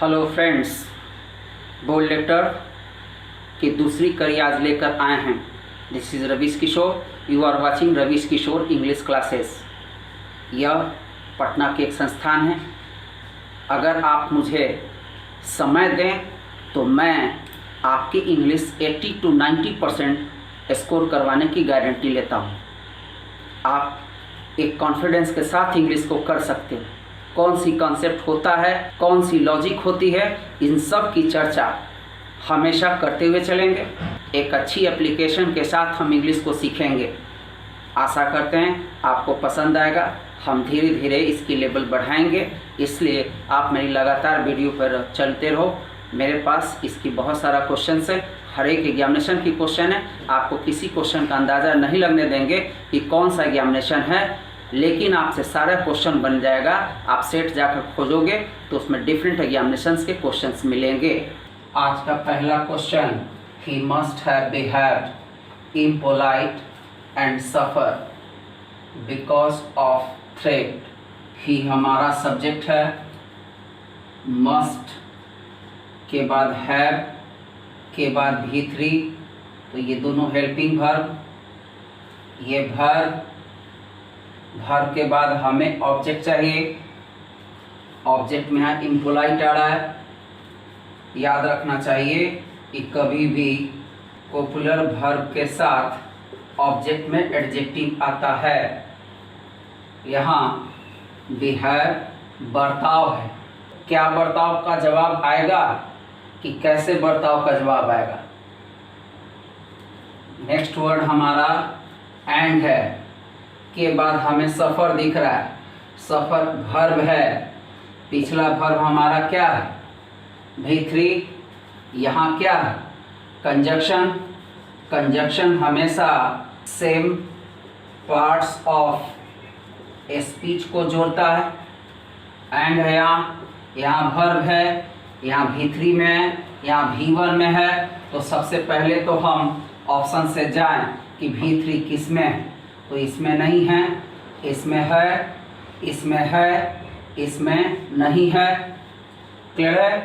Hello friends, bold letter की दूसरी कड़ी आज लेकर आए हैं। This is Ravish Kishor. You are watching Ravish Kishor English classes. यह पटना की एक संस्थान है। अगर आप मुझे समय दें तो मैं आपकी इंग्लिश 80 to 90% स्कोर करवाने की गारंटी लेता हूँ। आप एक कॉन्फिडेंस के साथ इंग्लिश को कर सकते हैं। कौन सी कॉन्सेप्ट होता है, कौन सी लॉजिक होती है, इन सब की चर्चा हमेशा करते हुए चलेंगे। एक अच्छी एप्लीकेशन के साथ हम इंग्लिश को सीखेंगे। आशा करते हैं आपको पसंद आएगा। हम धीरे धीरे इसकी लेवल बढ़ाएंगे, इसलिए आप मेरी लगातार वीडियो पर चलते रहो। मेरे पास इसकी बहुत सारा क्वेश्चन है। हर एक एग्जामिनेशन की क्वेश्चन है। आपको किसी क्वेश्चन का अंदाज़ा नहीं लगने देंगे कि कौन सा एग्जामिनेशन है, लेकिन आपसे सारा क्वेश्चन बन जाएगा। आप सेट जाकर खोजोगे तो उसमें डिफरेंट एग्जामिनेशंस के क्वेश्चंस मिलेंगे। आज का पहला question, he must have behaved impolite and suffer because of threat. ही हमारा सब्जेक्ट है, मस्ट के बाद हैव के बाद V3, तो ये दोनों हेल्पिंग वर्ब। ये वर्ब के बाद हमें ऑब्जेक्ट चाहिए। ऑब्जेक्ट में यहाँ इम्पोलाइट आ रहा है। याद रखना चाहिए कि कभी भी कोपुलर वर्ब के साथ ऑब्जेक्ट में एडजेक्टिव आता है। यहाँ बिहेव बर्ताव है। क्या बर्ताव का जवाब आएगा कि कैसे बर्ताव का जवाब आएगा। नेक्स्ट वर्ड हमारा एंड है। के बाद हमें सफ़र दिख रहा है। सफ़र वर्ब है। पिछला वर्ब हमारा क्या है, V3। यहाँ क्या है, कंजक्शन। कंजक्शन हमेशा सेम पार्ट्स ऑफ स्पीच को जोड़ता है। एंड है, यहाँ वर्ब है, यहाँ V3 में है, यहाँ V1 में है। तो सबसे पहले तो हम ऑप्शन से जाएं कि V3 किस में है। तो इसमें नहीं है, इसमें है, इसमें है, इसमें नहीं है। क्लियर है।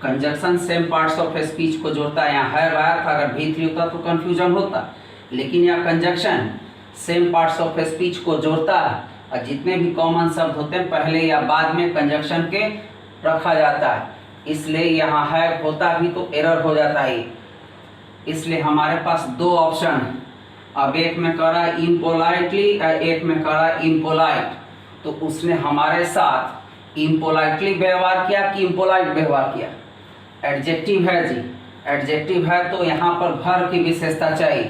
Conjunction same parts of speech को जोड़ता है। यहाँ है आया था, अगर V3 होता तो कंफ्यूजन होता, लेकिन यहाँ conjunction same parts of speech को जोड़ता है। और जितने भी कॉमन शब्द होते हैं पहले या बाद में कंजक्शन के रखा जाता है, इसलिए यहाँ है होता भी तो एरर हो जाता है। इसलिए हमारे पास दो ऑप्शन है। अब एक में कह रहा है इम्पोलाइटली और एक में कह रहा है इम्पोलाइट। तो उसने हमारे साथ इम्पोलाइटली व्यवहार किया कि इम्पोलाइट व्यवहार किया। एडजेक्टिव है जी, एडजेक्टिव है तो यहाँ पर वर्ब की विशेषता चाहिए।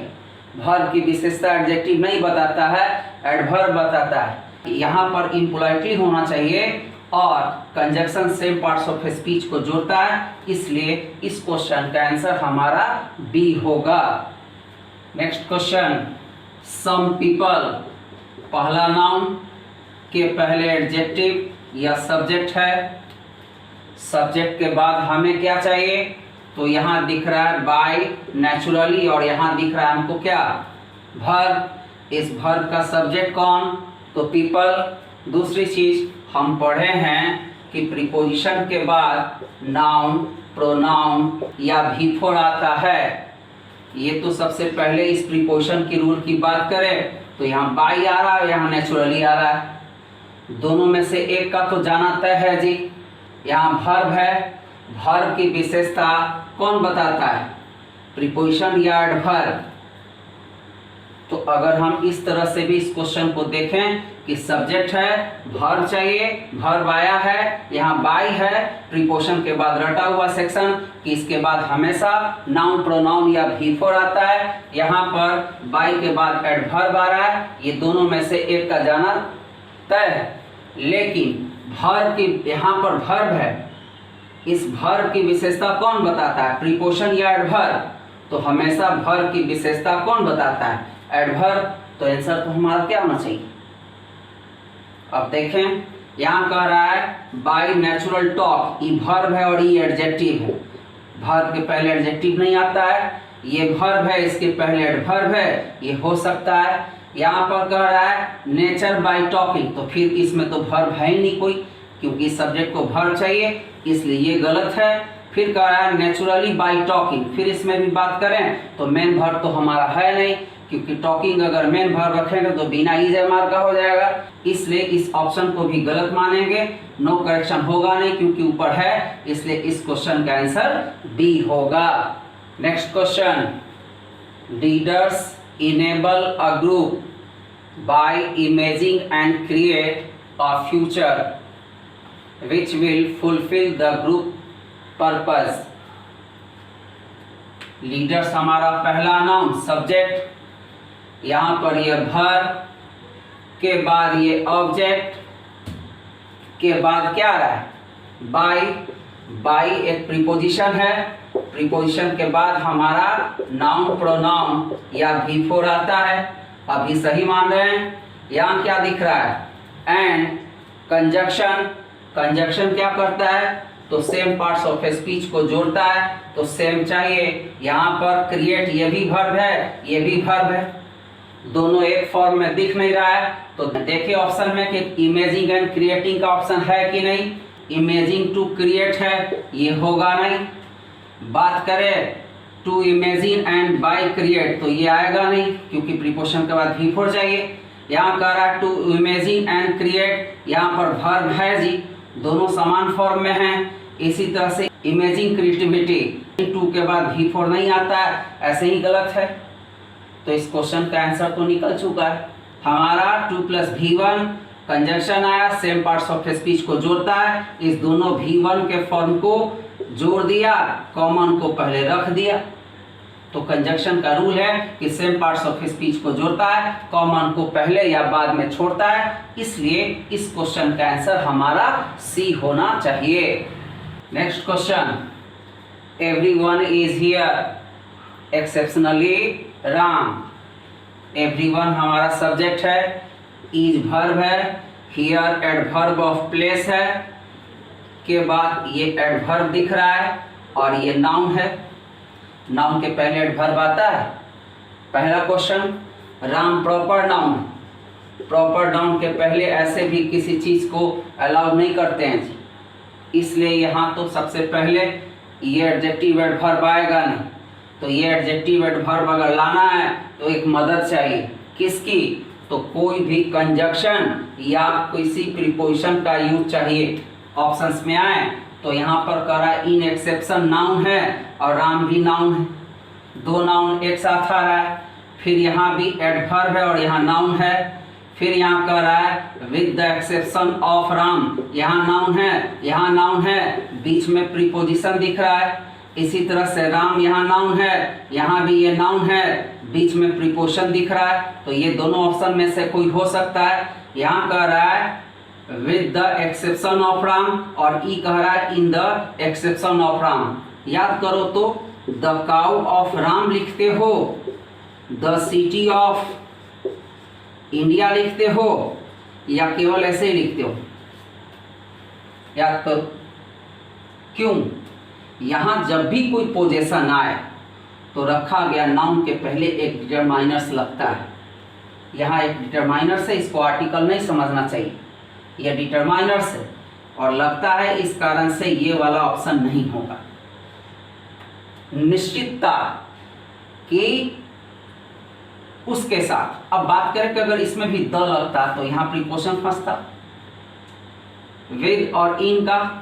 वर्ब की विशेषता एडजेक्टिव नहीं बताता है, एडवर्ब बताता है। यहाँ पर इम्पोलाइटली होना चाहिए और conjunction same parts of speech को जोड़ता है, इसलिए इस क्वेश्चन का आंसर हमारा बी होगा। Next question, some people. पहला नाउन के पहले एडजेक्टिव या सब्जेक्ट है। सब्जेक्ट के बाद हमें क्या चाहिए, तो यहाँ दिख रहा है बाय नेचुरली और यहाँ दिख रहा है हमको क्या, वर्ब। इस वर्ब का सब्जेक्ट कौन, तो पीपल। दूसरी चीज हम पढ़े हैं कि प्रीपोजिशन के बाद नाउन, प्रोनाउन या V4 आता है। ये तो सबसे पहले इस प्रीपोजिशन की रूल की बात करें तो यहाँ बाई आ रहा है, यहाँ नेचुरली आ रहा है। दोनों में से एक का तो जाना तय है जी। यहाँ वर्ब है, वर्ब की विशेषता कौन बताता है, प्रीपोजिशन या एडवर्ब। तो अगर हम इस तरह से भी इस क्वेश्चन को देखें कि सब्जेक्ट है, वर्ब चाहिए, वर्ब आया है, यहाँ बाय है, प्रीपोजिशन के बाद रटा हुआ सेक्शन कि इसके बाद हमेशा नाउन, प्रोनाउन या V4 आता है। यहाँ पर बाय के बाद एडवर्ब आ रहा है। ये दोनों में से एक का जाना तय है, लेकिन वर्ब की यहाँ पर वर्ब है। इस वर्ब की विशेषता कौन बताता है, प्रीपोजिशन या एडवर्ब। तो हमेशा वर्ब की विशेषता कौन बताता है, एडवर्ब। तो आंसर तो हमारा क्या होना चाहिए। अब देखें, यहाँ कह रहा है बाय नेचुरल टॉक। ये वर्ब है और ये एडजेक्टिव है। वर्ब के पहले एडजेक्टिव नहीं आता है, ये वर्ब है, इसके पहले एडवर्ब है, ये हो सकता है। यहाँ पर कह रहा है नेचर बाय टॉकिंग, तो फिर इसमें तो वर्ब है ही नहीं कोई, क्योंकि सब्जेक्ट को वर्ब चाहिए, इसलिए ये गलत है। फिर कह रहा है नेचुरली बाय टॉकिंग, फिर इसमें भी बात करें तो मेन वर्ब तो हमारा है नहीं, क्योंकि टॉकिंग अगर मेन वर्ब रखेंगे तो बिना इज मार का हो जाएगा, इसलिए इस ऑप्शन को भी गलत मानेंगे। नो करेक्शन होगा नहीं क्योंकि ऊपर है, इसलिए इस क्वेश्चन का आंसर बी होगा। Next question, leaders enable a group by imaging and create a future which will fulfil the group purpose. Leaders हमारा पहला नाउन, सब्जेक्ट, यहाँ पर ये वर्ब के बाद ये ऑब्जेक्ट के बाद क्या आ रहा है, बाय। बाय एक प्रीपोजिशन है, प्रीपोजिशन के बाद हमारा नाउन प्रोनाउन या बिफोर आता है, अभी सही मान रहे हैं। यहाँ क्या दिख रहा है, एंड कंजक्शन, कंजक्शन क्या करता है तो सेम पार्ट्स ऑफ स्पीच को जोड़ता है, तो सेम चाहिए। यहाँ पर क्रिएट ये भी वर्ब है, ये भी वर्ब है, दोनों एक फॉर्म में दिख नहीं रहा है, तो देखिए ऑप्शन में कि इमेजिंग एंड क्रिएटिंग का ऑप्शन है कि नहीं। इमेजिंग टू क्रिएट है, ये होगा नहीं। बात करें to imagine and by create, तो ये आएगा नहीं क्योंकि प्रीपोजिशन के बाद बिफोर चाहिए। यहाँ कह रहा है टू इमेजिन एंड क्रिएट, यहाँ पर वर्ब है जी, दोनों समान फॉर्म में हैं। इसी तरह से इमेजिंग क्रिएटिविटी, टू के बाद बिफोर नहीं आता है, ऐसे ही गलत है। तो इस क्वेश्चन का आंसर तो निकल चुका है हमारा। 2 + V1 कंजक्शन आया, सेम पार्ट्स ऑफ स्पीच को जोड़ता है, इस दोनों V1 के फॉर्म को जोड़ दिया, कॉमन को पहले रख दिया। तो कंजक्शन का रूल है कि सेम पार्ट्स ऑफ स्पीच को जोड़ता है, कॉमन को पहले या बाद में छोड़ता है, इसलिए इस क्वेश्चन का आंसर हमारा सी होना चाहिए। Next question, everyone is here exceptionally Ram. Everyone हमारा सब्जेक्ट है, इज वर्ब है, हियर एडवर्ब ऑफ प्लेस है, के बाद ये एडवर्ब दिख रहा है और ये नाउन है, नाउन के पहले एडवर्ब आता है। पहला question, Ram proper noun, proper noun के पहले ऐसे भी किसी चीज़ को अलाउ नहीं करते हैं जी, इसलिए यहाँ तो सबसे पहले ये एडजेक्टिव एडवर्ब आएगा नहीं। तो ये एडजेक्टिव एडवर्ब अगर लाना है तो एक मदद चाहिए, किसकी, तो कोई भी कंजक्शन या किसी प्रीपोजिशन का यूज चाहिए। ऑप्शंस में आए तो यहाँ पर कह रहा है इन एक्सेप्शन नाउन है और राम भी नाउन है, दो नाउन एक साथ आ रहा है। फिर यहाँ भी एडवर्ब है और यहाँ नाउन है। फिर यहाँ कह रहा है with the exception of Ram, यहाँ नाउन है, यहाँ नाउन है, बीच में प्रीपोजिशन दिख रहा है। इसी तरह से राम यहाँ नाउन है, यहाँ भी ये नाउन है, बीच में प्रीपोजिशन दिख रहा है। तो ये दोनों ऑप्शन में से कोई हो सकता है। यहाँ कह रहा है with the exception of Ram और ई कह रहा है in the exception of Ram. याद करो तो द काउ ऑफ राम लिखते हो, द सिटी ऑफ इंडिया लिखते हो, या केवल ऐसे ही लिखते हो, याद करो। क्यों, यहाँ जब भी कोई पोजेशन आए तो रखा गया नाउन के पहले एक डिटरमाइनर्स लगता है। यहाँ एक डिटरमाइनर्स है, इसको आर्टिकल नहीं समझना चाहिए, यह डिटरमाइनर्स है और लगता है, इस कारण से ये वाला ऑप्शन नहीं होगा। निश्चितता कि उसके साथ अब बात करें कि अगर इसमें भी द लगता तो यहाँ प्रीपोजिशन फंसता। विद और इन का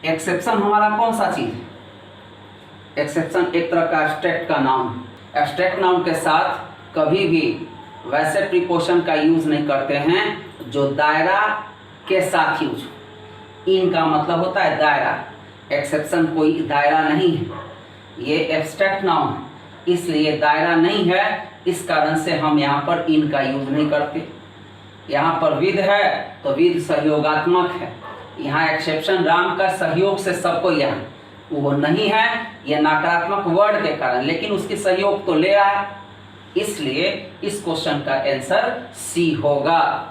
एक्सेप्शन हमारा कौन सा चीज है, एक्सेप्शन एक तरह का एब्स्ट्रैक्ट का नाउन। एब्स्ट्रैक्ट नाउन के साथ कभी भी वैसे प्रीपोजिशन का यूज नहीं करते हैं जो दायरा के साथ यूज हो। इन का मतलब होता है दायरा, एक्सेप्शन कोई दायरा नहीं है, ये एब्स्ट्रैक्ट नाउन है, इसलिए दायरा नहीं है, इस कारण से हम यहाँ पर इन का यूज नहीं करते। यहाँ पर विद है तो विद सहयोगात्मक है, यहाँ एक्सेप्शन राम का सहयोग से सबको यहाँ, वो नहीं है, यह नकारात्मक वर्ड के कारण, लेकिन उसकी सहयोग तो ले रहा है, इसलिए इस क्वेश्चन का आंसर सी होगा।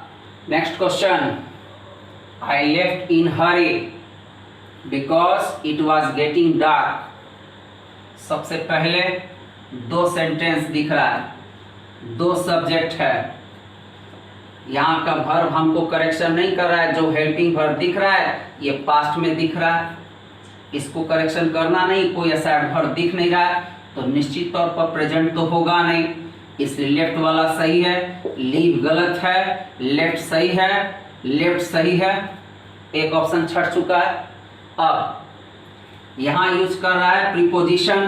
Next question, I left in Hari because it was getting dark. सबसे पहले दो सेंटेंस दिख रहा है, दो सब्जेक्ट है, यहाँ का वर्ब हमको करेक्शन नहीं कर रहा है, जो हेल्पिंग वर्ब दिख रहा है ये पास्ट में दिख रहा है, इसको करेक्शन करना नहीं, कोई ऐसा एडवर्ब दिख नहीं रहा है तो निश्चित तौर पर प्रेजेंट तो होगा नहीं, इसलिए लेफ्ट वाला सही है, लीव गलत है, लेफ्ट सही है, लेफ्ट सही है, एक ऑप्शन छट चुका है। अब यहाँ यूज कर रहा है प्रीपोजिशन,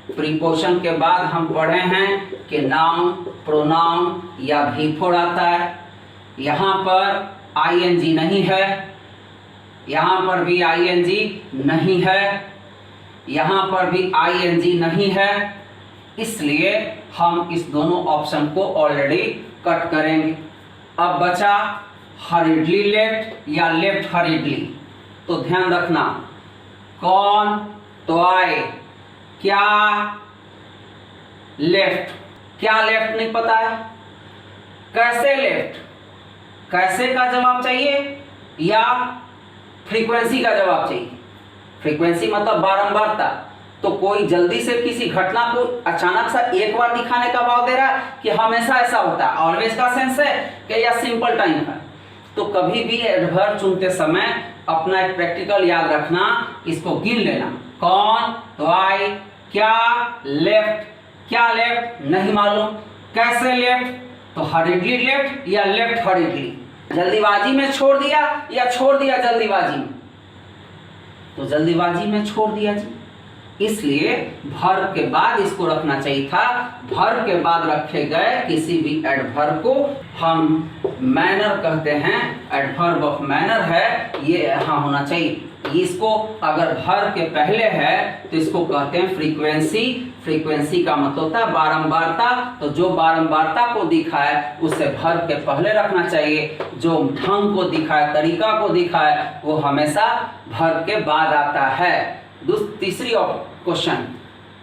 प्रीपोजिशन के बाद हम पढ़े हैं कि नाउन, प्रोनाउन या भी4 आता है। यहाँ पर आईएनजी नहीं है, यहाँ पर भी आईएनजी नहीं है, यहाँ पर भी आईएनजी नहीं है, इसलिए हम इस दोनों ऑप्शन को ऑलरेडी कट करेंगे। अब बचा हरिडली लेफ्ट या लेफ्ट हरिडली, तो ध्यान रखना कौन तो आए, क्या लेफ्ट, क्या लेफ्ट नहीं पता है, कैसे लेफ्ट, कैसे का जवाब चाहिए या फ्रीक्वेंसी का जवाब चाहिए। फ्रीक्वेंसी मतलब बारंबारता, तो कोई जल्दी से किसी घटना को अचानक सा एक बार दिखाने का भाव दे रहा है कि हमेशा ऐसा होता है, ऑलवेज का सेंस है कि या सिंपल टाइम है। तो कभी भी एडवर्ब चुनते समय अपना एक प्रैक्टिकल याद रखना, इसको गिन लेना, कौन तो आई, क्या लेफ्ट, क्या लेफ्ट नहीं मालूम, कैसे लेफ्ट तो हरिडली लेफ्ट या लेफ्ट हरिडली, जल्दीबाजी में छोड़ दिया या छोड़ दिया जल्दीबाजी में, तो जल्दीबाजी में छोड़ दिया जी, इसलिए वर्ब के बाद इसको रखना चाहिए था। वर्ब के बाद रखे गए किसी भी एडवर्ब को हम मैनर कहते हैं, एडवर्ब ऑफ मैनर है, ये यहाँ होना चाहिए। इसको अगर वर्ब के पहले है तो इसको कहते हैं फ्रीक्वेंसी, फ्रीक्वेंसी का मतलब होता है बारंबारता, तो जो बारंबारता को दिखाए उसे वर्ब के पहले रखना चाहिए, जो ढंग को दिखाए, तरीका को दिखाए, वो हमेशा वर्ब के बाद आता है। तीसरी क्वेश्चन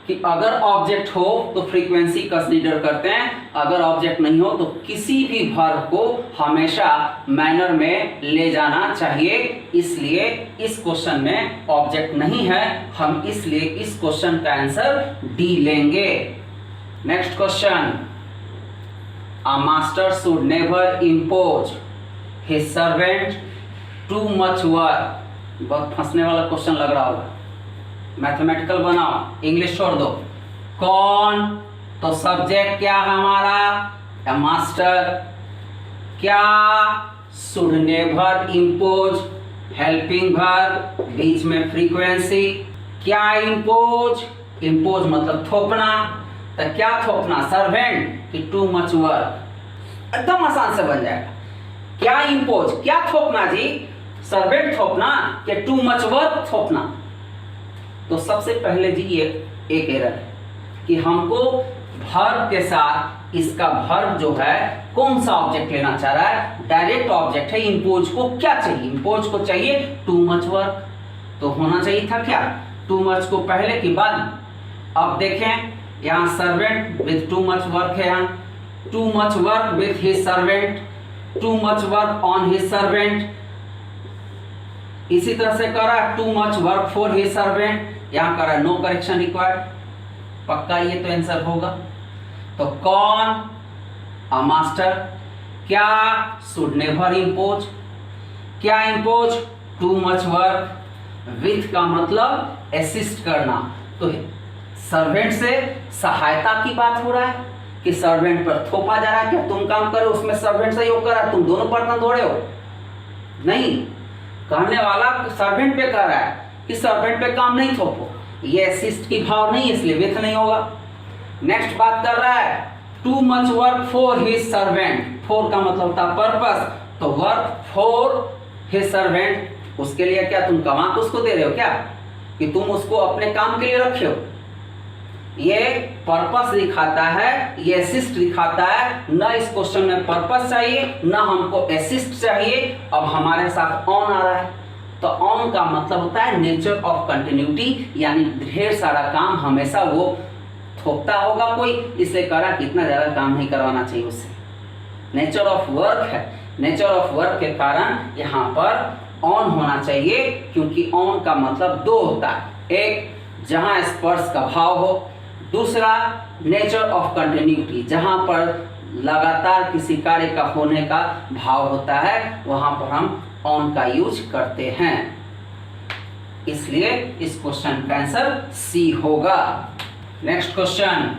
कि अगर ऑब्जेक्ट हो तो फ्रीक्वेंसी कंसीडर करते हैं, अगर ऑब्जेक्ट नहीं हो तो किसी भी वर्ब को हमेशा मैनर में ले जाना चाहिए, इसलिए इस क्वेश्चन में ऑब्जेक्ट नहीं है, हम इसलिए इस क्वेश्चन का आंसर डी लेंगे। Next question, a master should never impose his servant to much work. बहुत फंसने वाला क्वेश्चन लग रहा होगा, मैथमेटिकल बनाओ, इंग्लिश छोड़ दो। कौन तो सब्जेक्ट क्या है हमारा, ए मास्टर, क्या should never impose helping verb, बीच में फ्रीक्वेंसी, क्या इम्पोज, इम्पोज मतलब थोपना, तो क्या थोपना सर्वेंट कि टू मच वर्क, एकदम आसान से बन जाएगा। क्या इम्पोज, क्या थोपना जी, सर्वेंट थोपना कि टू मच वर्क थोपना। तो सबसे पहले जी ये एक एरर है कि हमको वर्ब के साथ इसका वर्ब जो है कौन सा ऑब्जेक्ट लेना चाह रहा है, डायरेक्ट ऑब्जेक्ट है। इम्पोज को क्या चाहिए, इम्पोज को चाहिए टू मच वर्क, तो होना चाहिए था क्या टू मच को पहले की बाद। अब देखें यहाँ servant with to much work है, यहाँ to much work with his servant, to much work on his servant, इसी तरह से कर रहा है to much work for his servant, यहाँ कर रहा है नो करेक्शन रिक्वायर्ड, पक्का ये तो आंसर होगा। तो कौन अ मास्टर, क्या शुड नेवर इम्पोज, क्या impose to much work, with का मतलब असिस्ट करना, तो सर्वेंट से सहायता की बात हो रहा है कि सर्वेंट पर थोपा जा रहा है, क्या तुम काम करो उसमें सर्वेंट सहयोग कर रहा है, तुम दोनों बर्तन धो रहे हो, नहीं, कहने वाला सर्वेंट पे कह रहा है कि सर्वेंट पे काम नहीं थोपो, ये असिस्ट की भाव नहीं, इसलिए विथ नहीं होगा। नेक्स्ट बात कर रहा है to much work for his servant, for का मतलब होता है पर्पस, तो वर्क फॉर हिज सर्वेंट, उसके लिए क्या तुम कमा तो उसको दे रहे हो क्या कि तुम उसको अपने काम के लिए रखे हो, ये पर्पस दिखाता है, ये असिस्ट दिखाता है। न इस क्वेश्चन में पर्पस चाहिए न हमको असिस्ट चाहिए। अब हमारे साथ ऑन आ रहा है, तो ऑन का मतलब होता है नेचर ऑफ कंटिन्यूटी, यानी ढेर सारा काम हमेशा वो थोपता होगा कोई, इसलिए करा कि इतना ज्यादा काम नहीं करवाना चाहिए उससे। नेचर ऑफ वर्क है, नेचर ऑफ वर्क के कारण यहाँ पर ऑन होना चाहिए, क्योंकि ऑन का मतलब दो होता है, एक जहां स्पर्श का भाव हो, दूसरा नेचर ऑफ कंटिन्यूटी, जहां पर लगातार किसी कार्य का होने का भाव होता है, वहां पर हम ऑन का यूज करते हैं। इसलिए इस क्वेश्चन का आंसर सी होगा। Next question,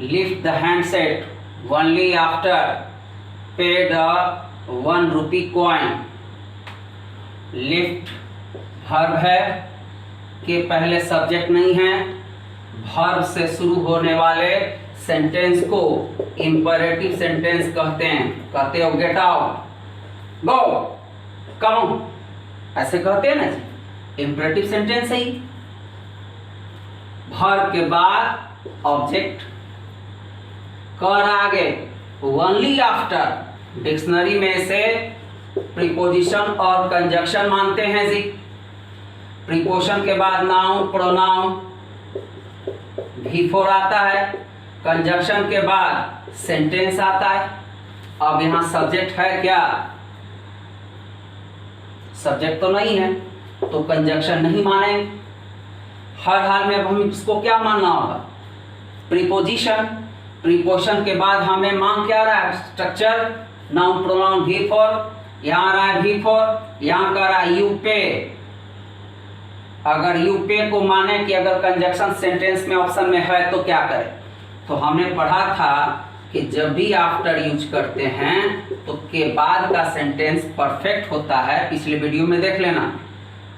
lift the handset only after paid a 1 rupee coin. Lift verb है के पहले सब्जेक्ट नहीं है, वर्ब से शुरू होने वाले सेंटेंस को इंपरेटिव सेंटेंस कहते हैं। कहते हो गेट आउट, गो, कम, ऐसे कहते हैं ना, इंपरेटिव सेंटेंस है। वर्ब के बाद ऑब्जेक्ट, कर आगे, ओनली आफ्टर। डिक्शनरी में से प्रीपोजिशन और कंजक्शन मानते हैं जी। प्रीपोजिशन के बाद नाउन, प्रोनाउन, बिफोर आता है। कंजक्शन के बाद सेंटेंस आता है। अब यहां सब्जेक्ट है क्या? सब्जेक्ट तो नहीं है, तो कंजक्शन नहीं मानेंगे। हर हाल में अब हम इसको क्या मानना होगा? प्रीपोजिशन। प्रीपोजिशन के बाद हमें मान क्या रहा है? Structure, noun, pronoun, before. यहाँ रहा है बिफोर, यहाँ का रहा यू पे। अगर यू पे को माने कि अगर कंजक्शन सेंटेंस में ऑप्शन में है तो क्या करें? तो हमने पढ़ा था कि जब भी आफ्टर यूज करते हैं तो के बाद का सेंटेंस परफेक्ट होता है। पिछले वीडियो में देख लेना,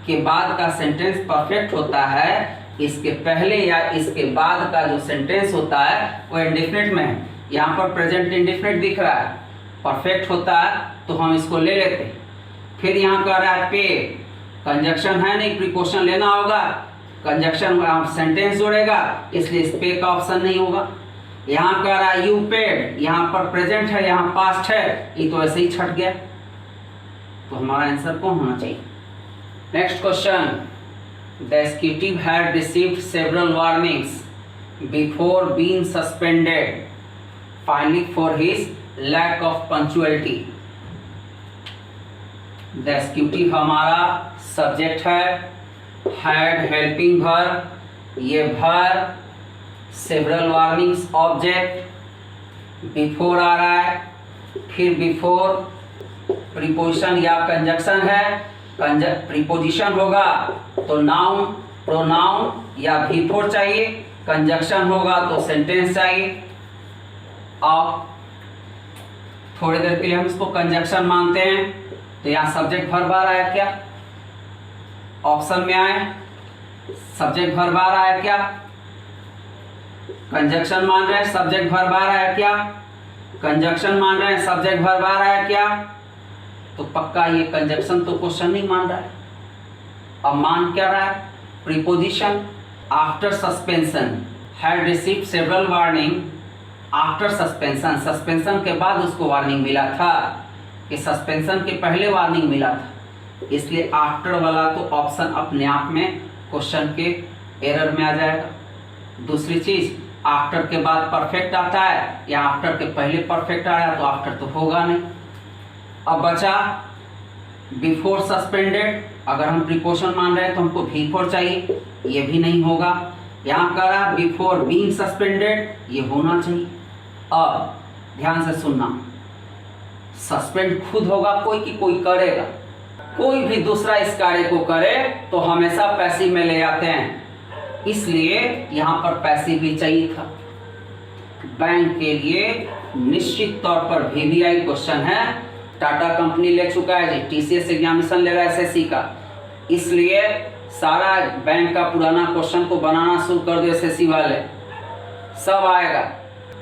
के बाद का सेंटेंस परफेक्ट होता है। इसके पहले या इसके बाद का जो सेंटेंस होता है वो इंडेफिनिट में है। यहाँ पर प्रेजेंट इंडेफिनिट दिख रहा है, परफेक्ट होता है तो हम इसको ले लेते हैं। फिर यहाँ कह रहा है पे, कंजक्शन है नहीं, प्रीपोजिशन लेना होगा। कंजक्शन सेंटेंस जोड़ेगा, इसलिए इस पे का ऑप्शन नहीं होगा। यहाँ कह रहा है यू पेड, यहाँ पर प्रेजेंट है, यहाँ पास्ट है, ये तो ऐसे ही छट गया। तो हमारा आंसर कौन होना चाहिए? Next question, the executive had received several warnings before being suspended finally for his lack of punctuality. The executive हमारा सब्जेक्ट है, हैड हेल्पिंग वर्ब, ये verb, several warnings object, before आ रहा है, फिर बिफोर प्रीपोजिशन या कंजक्शन है। Preposition होगा तो नाउन, प्रोनाउन या बिफोर चाहिए। कंजक्शन होगा तो सेंटेंस चाहिए। अब थोड़ी देर के लिए हम इसको कंजक्शन मानते हैं। तो यहाँ सब्जेक्ट वर्ब आ रहा है क्या? ऑप्शन में आए सब्जेक्ट वर्ब आ रहा है क्या? कंजक्शन मान रहे हैं, सब्जेक्ट वर्ब आ रहा है क्या? कंजक्शन मान रहे हैं, सब्जेक्ट वर्ब आ रहा है क्या? तो पक्का ये कंजक्शन तो क्वेश्चन नहीं मान रहा है। अब मान क्या रहा है? Preposition. After suspension had received several warning. After suspension, suspension के बाद उसको वार्निंग मिला था, कि सस्पेंशन के पहले वार्निंग मिला था, इसलिए आफ्टर वाला तो ऑप्शन अपने आप में क्वेश्चन के एरर में आ जाएगा। दूसरी चीज, आफ्टर के बाद परफेक्ट आता है या आफ्टर के पहले परफेक्ट आया तो आफ्टर तो होगा नहीं। अब बचा बिफोर सस्पेंडेड। अगर हम प्रीपोजिशन मान रहे हैं तो हमको बिफोर चाहिए, ये भी नहीं होगा। यहाँ कह रहा बिफोर बीइंग सस्पेंडेड, ये होना चाहिए। अब ध्यान से सुनना, सस्पेंड खुद होगा कोई कि कोई करेगा? कोई भी दूसरा इस कार्य को करे तो हमेशा पैसिव में ले आते हैं, इसलिए यहाँ पर पैसिव भी चाहिए था। बैंक के लिए निश्चित तौर पर VVI क्वेश्चन है। टाटा कंपनी ले चुका है जी, TCS एग्जामिनेशन ले रहा है SSC का, इसलिए सारा बैंक का पुराना क्वेश्चन को बनाना शुरू कर दो SSC वाले, सब आएगा।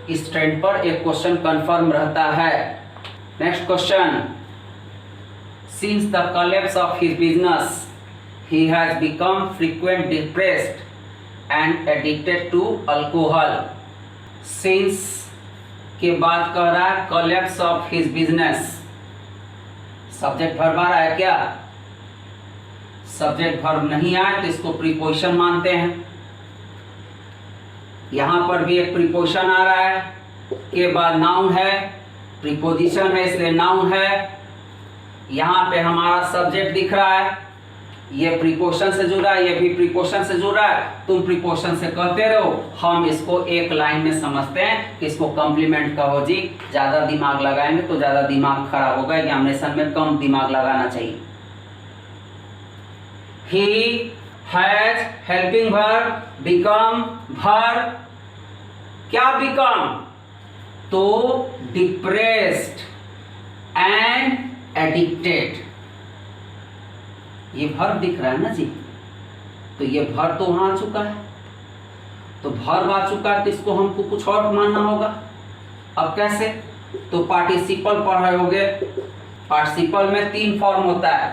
इस ट्रेंड पर एक क्वेश्चन कंफर्म रहता है। Next question, since the collapse of his business he has become frequent depressed and addicted to alcohol. Since के बाद कह रहा है collapse of his business, subject verb आ रहा है क्या? सब्जेक्ट वर्ब नहीं आए तो इसको प्रीपोजिशन मानते हैं। यहां पर भी एक प्रीपोजिशन आ रहा है, के बाद नाउन है, प्रीपोजिशन है इसलिए नाउन है। यहाँ पे हमारा सब्जेक्ट दिख रहा है, ये प्रीपोजिशन से जुड़ा है, ये भी प्रीपोजिशन से जुड़ा है, तुम प्रीपोजिशन से कहते रहो, हम इसको एक लाइन में समझते हैं कि इसको कॉम्प्लीमेंट कहो जी। ज्यादा दिमाग लगाएंगे तो ज्यादा दिमाग खराब होगा, एग्जामिनेशन में कम दिमाग लगाना चाहिए। He has helping verb become verb क्या बिकम, तो डिप्रेस्ड एंड एडिक्टेड। ये वर्ब दिख रहा है ना जी, तो ये वर्ब तो वहां आ चुका है, तो वर्ब आ चुका है तो इसको हमको कुछ और मानना होगा। अब कैसे, तो पार्टिसिपल पढ़ रहे होगे, पार्टिसिपल में 3 फॉर्म होता है,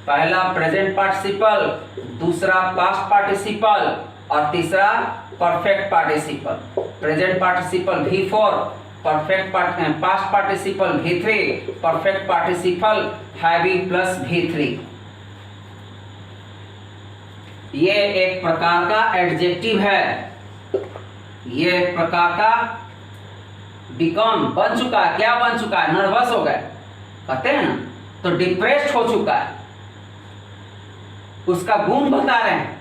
पहला प्रेजेंट पार्टिसिपल, दूसरा पास्ट पार्टिसिपल और तीसरा perfect participle. Present participle V4, perfect past participle V3, perfect participle heavy plus V3। ये एक प्रकार का एडजेक्टिव है, ये एक प्रकार का बिकम बन चुका है। क्या बन चुका है, नर्वस हो गए कहते हैं ना, तो डिप्रेस्ड हो चुका है, उसका गुण बता रहे हैं।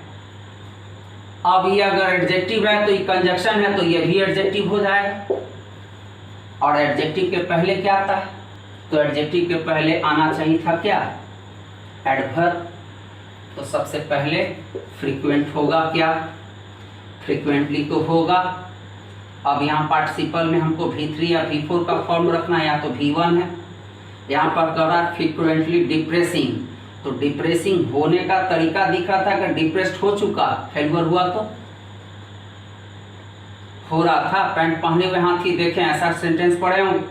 अब ये अगर एडजेक्टिव है तो ये कंजक्शन है, तो ये भी एडजेक्टिव हो जाएगा। और एडजेक्टिव के पहले क्या आता है, तो एडजेक्टिव के पहले आना चाहिए था क्या, एडवर्ब। तो सबसे पहले फ्रीक्वेंट होगा क्या, फ्रीक्वेंटली तो होगा। अब यहाँ पार्टिसिपल में हमको V3 या V4 का फॉर्म रखना है, या तो V1 है। यहाँ पर कह रहा है फ्रीक्वेंटली डिप्रेसिंग, तो डिप्रेसिंग होने का तरीका दिख रहा था कि डिप्रेस्ड हो चुका, फेल्यूर हुआ तो हो रहा था, पैंट पहने हुए हाथी देखें, ऐसा सेंटेंस पढ़े होंगे,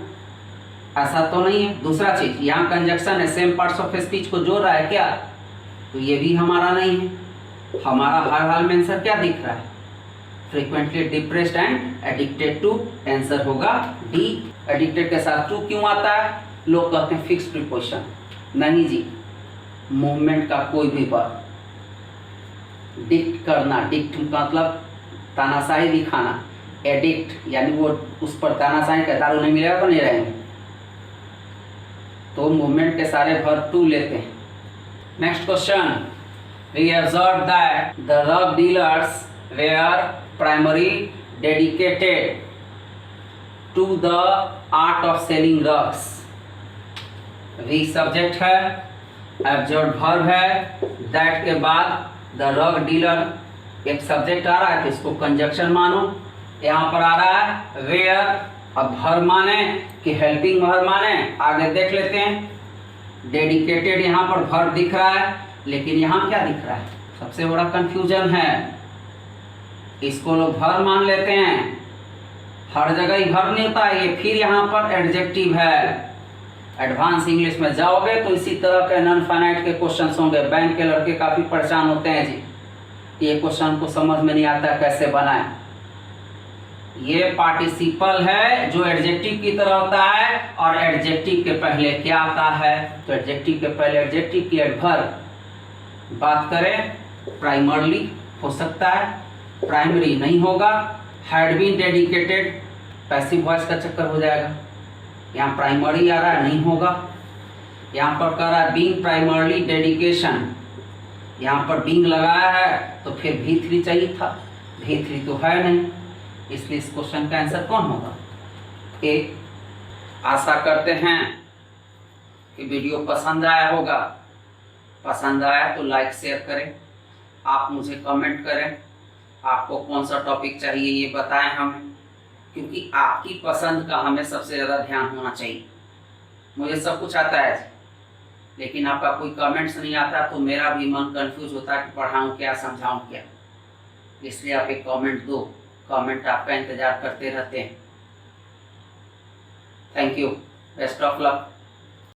ऐसा तो नहीं है। दूसरा चीज यहाँ कंजक्शन है, सेम पार्ट्स ऑफ स्पीच को जोड़ रहा है क्या, तो ये भी हमारा नहीं है। हमारा हर हाल में आंसर क्या दिख रहा है, frequently depressed and addicted to, answer होगा डी। एडिक्टेड के साथ टू क्यों आता है, लोग कहते हैं फिक्स प्रीपोजिशन, नहीं जी, मूवमेंट का कोई भी वर्ब, डिक्ट करना, डिक्ट मतलब तानाशाही दिखाना, एडिक्ट यानी वो उस पर तानाशाही का दारू नहीं मिलेगा तो नहीं रहेंगे, तो मूवमेंट के सारे वर्ब टू लेते हैं। Next question, we observe that the rug dealers were primary dedicated to the art of selling rugs. We subject है, ऑब्जर्व वर्ब है, दैट के बाद द रग डीलर, एक सब्जेक्ट आ रहा है तो इसको कंजक्शन मानो। यहाँ पर आ रहा है वेयर, अब वर्ब माने कि हेल्पिंग वर्ब माने, आगे देख लेते हैं। डेडिकेटेड यहाँ पर वर्ब दिख रहा है, लेकिन यहाँ क्या दिख रहा है, सबसे बड़ा कंफ्यूजन है, इसको लोग वर्ब मान लेते हैं, हर जगह ही वर्ब नहीं होता है, ये फिर यहाँ पर एडजेक्टिव है। एडवांस इंग्लिश में जाओगे तो इसी तरह के नॉन फाइनाइट के क्वेश्चन होंगे, बैंक के लड़के काफ़ी परेशान होते हैं जी, ये क्वेश्चन को समझ में नहीं आता कैसे बनाएं। ये पार्टिसिपल है जो एडजेक्टिव की तरह होता है, और एडजेक्टिव के पहले क्या आता है, तो एडजेक्टिव के पहले एडजेक्टिव की एडवर्ब। बात करें प्राइमरली हो सकता है, प्राइमरी नहीं होगा। Had been dedicated passive voice का चक्कर हो जाएगा, यहाँ प्राइमरी आ रहा है, नहीं होगा। यहाँ पर कह रहा है बीइंग प्राइमरली डेडिकेशन, यहाँ पर बीइंग लगाया है तो फिर V3 चाहिए था, V3 तो है नहीं, इसलिए इस क्वेश्चन का आंसर कौन होगा, ए। आशा करते हैं कि वीडियो पसंद आया होगा, पसंद आया तो लाइक शेयर करें, आप मुझे कमेंट करें आपको कौन सा टॉपिक चाहिए ये बताएं हमें, क्योंकि आपकी पसंद का हमें सबसे ज़्यादा ध्यान होना चाहिए। मुझे सब कुछ आता है लेकिन आपका कोई कमेंट्स नहीं आता तो मेरा भी मन कंफ्यूज होता है कि पढ़ाऊँ क्या समझाऊँ क्या, इसलिए आप एक कमेंट दो, कमेंट आपका इंतज़ार करते रहते हैं। Thank you, best of luck.